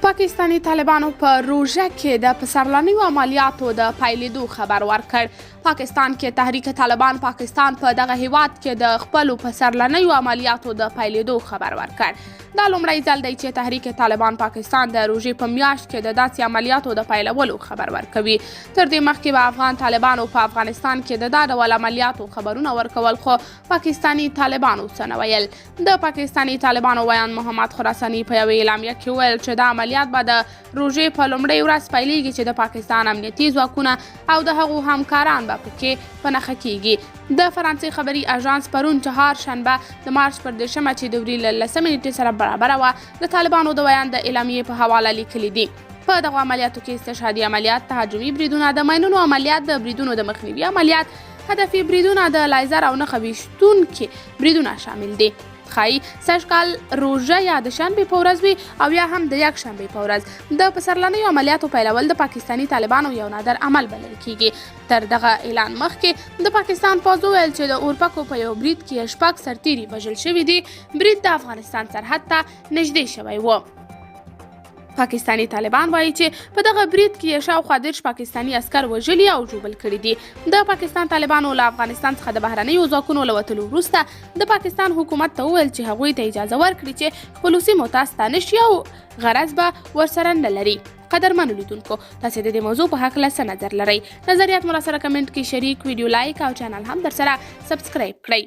پاکستاني طالبانو په روژه کې د پسرلنیو عملیاتو د پیلېدو خبر ورکړ. پاکستان کې تحریک طالبان پاکستان په دغه هیواد کې د خپلو پسرلنیو عملیاتو د پیلېدو خبر ورکړ. دا لومړی ځل دی چې تحریک طالبان پاکستان د روژې په میاشت کې د داسې عملیاتو د پیلولو خبر ورکوي. تر دې مخکې به افغان طالبانو په افغانستان کې د دا ډول عملیاتو خبرونه ورکول، خو پاکستاني طالبانو څه نه ویل. د پاکستاني طالبانو ویان محمد خراساني په یوې اعلامیه کې ویل چې دا عملیات به د روژې په لومړۍ ورځ پیلېږي چې د پاکستان امنیتي ځواکونه او د هغو همکاران به پکې په نښه کیږي. د فرانسې خبري اژانس پرون چهارشنبه د مارچ پر 10 چې د وري له 10 نیټې سره برابره وه، د طالبانو د ویان د اعلامیې په حواله لیکلي دي. په دغو عملیاتو کې استشهادي عملیات، تهاجمي بریدونه، د ماینونو عملیات، د بریدونو د مخنیوي عملیات، هدفي بریدونه، د لایزر او نښه ویشتونکي بریدونه شامل دي. ښایي سږکال روژه یا د شنبې په ورځ وي او یا هم د یکشنبې په ورځ. د پسرلنیو عملیاتو پیلول د پاکستاني طالبانو یو نادر عمل بلل کیږي. تر دغه اعلان مخکې د پاکستان پوځ وویل چې د اورپکو په یو برید کې 6 سرتیري وژل شوي دي. برید د افغانستان سرحد ته نږدې شوی و. پاکستاني طالبان وایي چې په دغه برید کې شاوخوا 10 پاکستاني عسکر وژلي او ژوبل کړي دي. د پاکستان طالبانو له افغانستان څخه د بهرنیو ځواکونو له وتلو وروسته د پاکستان حکومت ته وویل چې هغوی ته اجازه ورکړي چې خپلو سیمو ته ستانه شي او غرض به ورسره نه لري. قدرمنو لیدونکو، تاسې د دې موضوع په هکله څه نظر لرئ؟ نظریات مو راسره کمنټ کې شریک، ویډیو لایک او چینل هم درسره سبسکرایب کړئ.